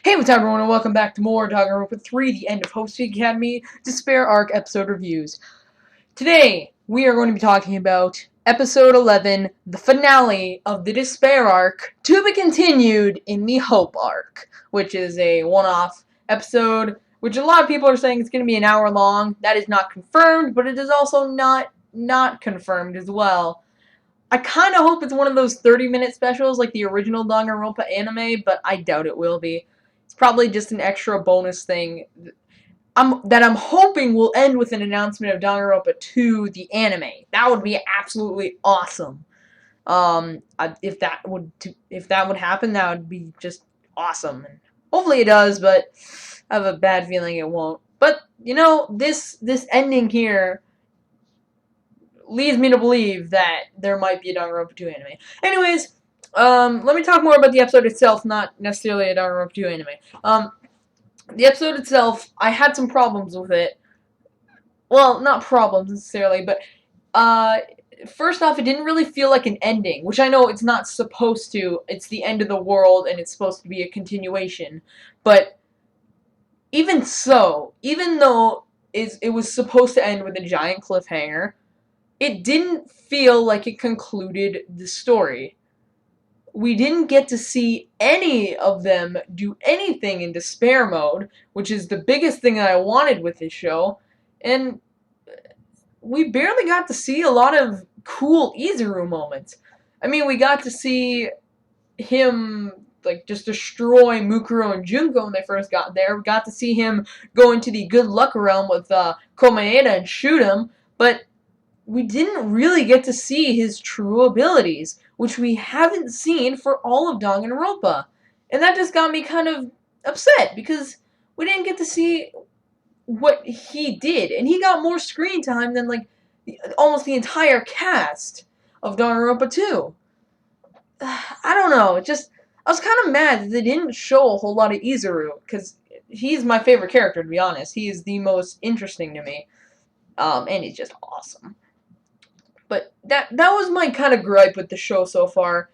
Hey, what's up, everyone, and welcome back to more Danganronpa 3, The End of Hope Academy Despair Arc episode reviews. Today, we are going to be talking about episode 11, the finale of the Despair Arc, to be continued in the Hope Arc, which is a one-off episode, which a lot of people are saying it's going to be an hour long. That is not confirmed, but it is also not confirmed as well. I kind of hope it's one of those 30-minute specials like the original Danganronpa anime, but I doubt it will be. It's probably just an extra bonus thing that I'm hoping will end with an announcement of Danganronpa 2, the anime. That would be absolutely awesome. If that would happen, that would be just awesome. And hopefully it does, but I have a bad feeling it won't. But you know, this ending here leads me to believe that there might be a Danganronpa 2 anime. Anyways, let me talk more about the episode itself, not necessarily a Danganronpa 2 anime. The episode itself, I had some problems with it. Well, not problems necessarily, but first off, it didn't really feel like an ending, which I know it's not supposed to. It's the end of the world, and it's supposed to be a continuation. But even so, even though it was supposed to end with a giant cliffhanger, it didn't feel like it concluded the story. We didn't get to see any of them do anything in despair mode, which is the biggest thing that I wanted with this show, and we barely got to see a lot of cool Izuru moments. I mean, we got to see him like just destroy Mukuro and Junko when they first got there. We got to see him go into the good luck realm with Komaeda and shoot him, but we didn't really get to see his true abilities, which we haven't seen for all of Danganronpa. And that just got me kind of upset, because we didn't get to see what he did. And he got more screen time than, like, almost the entire cast of Danganronpa 2. I don't know, I was kind of mad that they didn't show a whole lot of Izuru, because he's my favorite character, to be honest. He is the most interesting to me. And he's just awesome. But that was my kind of gripe with the show so far.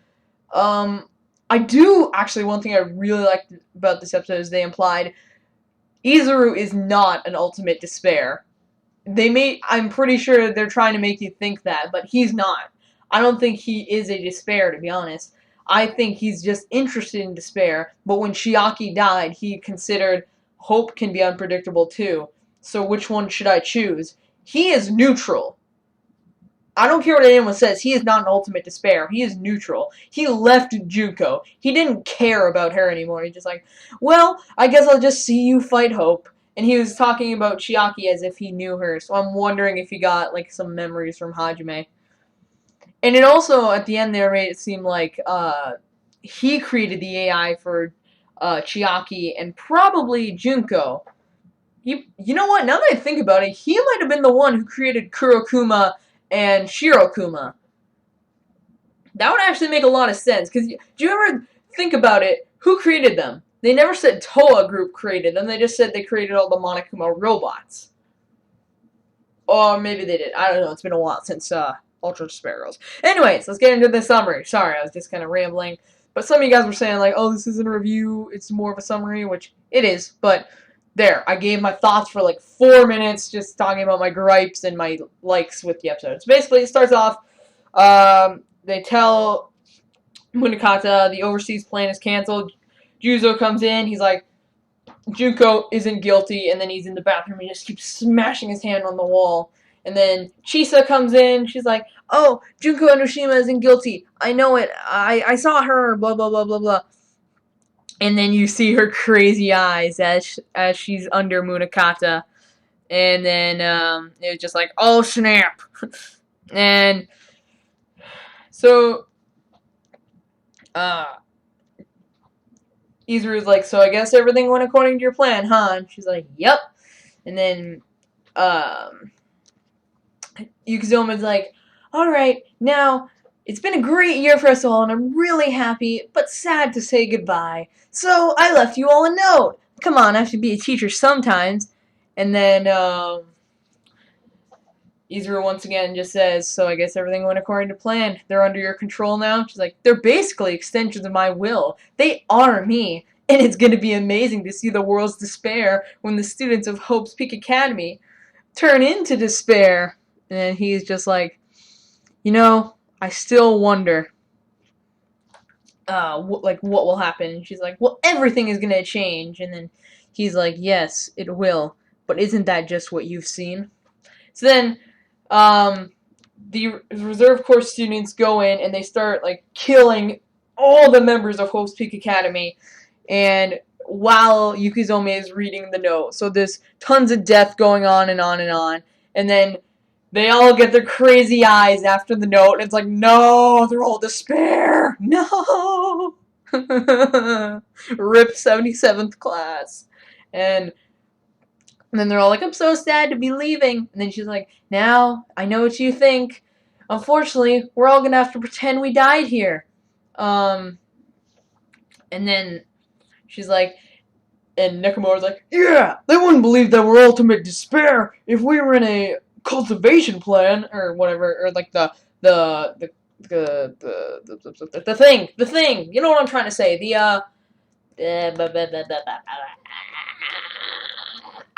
I do, actually, one thing I really liked about this episode is they implied Izuru is not an ultimate despair. I'm pretty sure they're trying to make you think that, but he's not. I don't think he is a despair, to be honest. I think he's just interested in despair, but when Chiaki died, he considered hope can be unpredictable too. So which one should I choose? He is neutral. I don't care what anyone says, he is not an ultimate despair. He is neutral. He left Junko. He didn't care about her anymore. He's just like, well, I guess I'll just see you fight Hope. And he was talking about Chiaki as if he knew her, so I'm wondering if he got, like, some memories from Hajime. And it also, at the end there, made it seem like, he created the AI for, Chiaki and probably Junko. You know what, now that I think about it, he might have been the one who created Kurokuma and Shirokuma. That would actually make a lot of sense, because do you ever think about it, who created them? They never said Toa Group created them, they just said they created all the Monokuma robots. Or maybe they did, I don't know, it's been a while since Ultra Despair Girls. Anyways, let's get into the summary. Sorry, I was just kind of rambling. But some of you guys were saying, like, oh, this isn't a review, it's more of a summary, which it is, but there, I gave my thoughts for like 4 minutes, just talking about my gripes and my likes with the episode. So basically, it starts off, they tell Munakata the overseas plan is canceled. Juzo comes in, he's like, Junko isn't guilty, and then he's in the bathroom and just keeps smashing his hand on the wall. And then Chisa comes in, she's like, oh, Junko Enoshima isn't guilty. I know it, I saw her, blah, blah, blah, blah, blah. And then you see her crazy eyes as she's under Munakata. And then it was just like, oh snap. And so Izuru's like, so I guess everything went according to your plan, huh? And she's like, yep. And then Yukizuma's like, alright, now it's been a great year for us all, and I'm really happy, but sad to say goodbye. So I left you all a note. Come on, I have to be a teacher sometimes. And then Izuru once again just says, so I guess everything went according to plan. They're under your control now? She's like, they're basically extensions of my will. They are me. And it's going to be amazing to see the world's despair when the students of Hope's Peak Academy turn into despair. And he's just like, I still wonder, what will happen. And she's like, well, everything is going to change. And then he's like, yes, it will. But isn't that just what you've seen? So then, the reserve corps students go in and they start killing all the members of Hope's Peak Academy, and while Yukizome is reading the note, so there's tons of death going on and on and on, and then they all get their crazy eyes after the note, and it's like, no, they're all despair, no, rip 77th class, and then they're all like, I'm so sad to be leaving. And then she's like, now, I know what you think. Unfortunately, we're all going to have to pretend we died here. And then she's like, and Nekomaru's like, yeah, they wouldn't believe that we're ultimate despair if we were in a cultivation plan, or whatever, or like the thing. You know what I'm trying to say.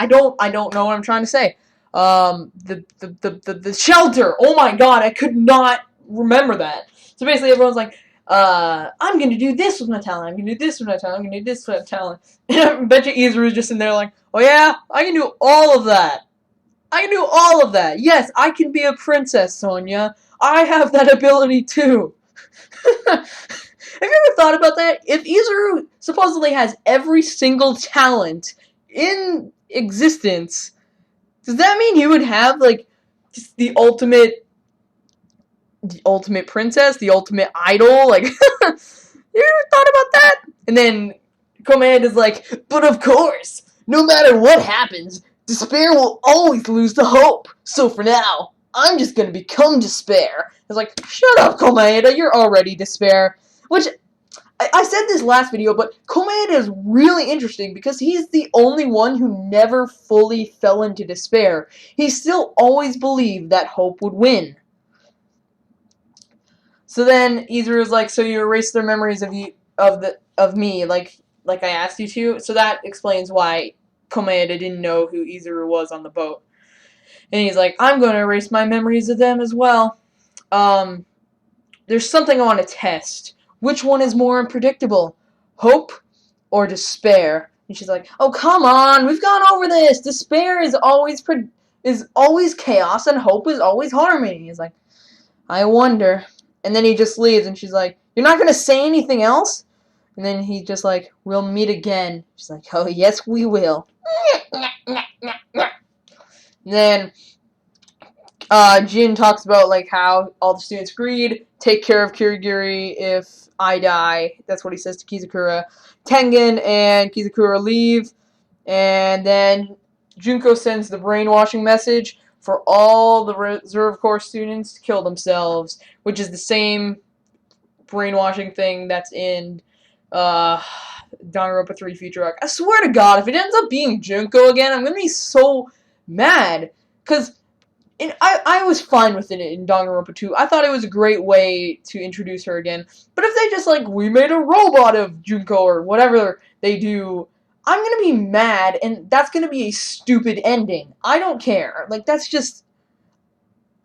I don't know what I'm trying to say. The shelter. Oh my god, I could not remember that. So basically, everyone's like, I'm gonna do this with my talent. I'm gonna do this with my talent. I'm gonna do this with my talent. And I bet you Izuru's just in there like, oh yeah, I can do all of that. I can do all of that. Yes, I can be a princess, Sonia. I have that ability too. Have you ever thought about that? If Izuru supposedly has every single talent in existence, does that mean he would have just the ultimate princess, the ultimate idol? Like, you ever thought about that? And then Command is like, but of course, no matter what happens, despair will always lose the hope. So for now, I'm just gonna become despair. It's like, shut up, Komaeda, you're already despair. Which, I said this last video, but Komaeda is really interesting because he's the only one who never fully fell into despair. He still always believed that hope would win. So then Izuru's like, so you erased their memories of me, like I asked you to. So that explains why Komaeda didn't know who Izuru was on the boat. And he's like, I'm going to erase my memories of them as well. There's something I want to test. Which one is more unpredictable? Hope or despair? And she's like, oh, come on. We've gone over this. Despair is always chaos and hope is always harmony. He's like, I wonder. And then he just leaves and she's like, you're not going to say anything else? And then he's just like, we'll meet again. She's like, oh, yes, we will. And then Jin talks about how all the students agreed, take care of Kirigiri if I die. That's what he says to Kizakura. Tengen and Kizakura leave, and then Junko sends the brainwashing message for all the Reserve Corps students to kill themselves, which is the same brainwashing thing that's in Danganronpa 3 Future Arc. I swear to God, if it ends up being Junko again, I'm gonna be so mad, because I was fine with it in Danganronpa 2. I thought it was a great way to introduce her again. But if they just, we made a robot of Junko or whatever they do, I'm gonna be mad, and that's gonna be a stupid ending. I don't care. That's just...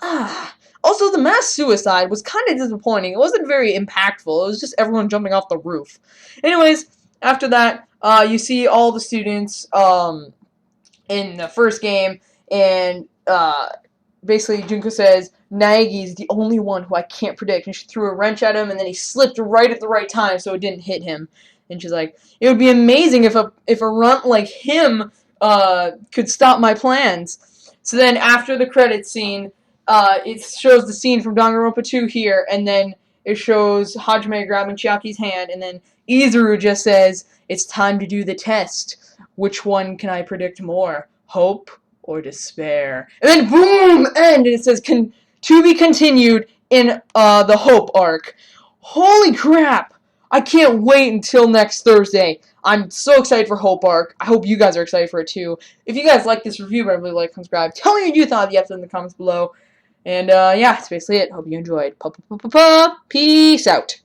Also, the mass suicide was kind of disappointing. It wasn't very impactful. It was just everyone jumping off the roof. Anyways, after that, you see all the students in the first game, and basically Junko says, Naegi's the only one who I can't predict. And she threw a wrench at him, and then he slipped right at the right time so it didn't hit him. And she's like, it would be amazing if a runt like him could stop my plans. So then after the credits scene, it shows the scene from Danganronpa 2 here, and then it shows Hajime grabbing Chiaki's hand, and then Izuru just says, it's time to do the test. Which one can I predict more? Hope or despair? And then boom! End! And it says, to be continued in the Hope arc. Holy crap! I can't wait until next Thursday. I'm so excited for Hope arc. I hope you guys are excited for it too. If you guys like this review, remember to like, subscribe. Tell me what you thought of the episode in the comments below. And yeah, that's basically it. Hope you enjoyed. Peace out.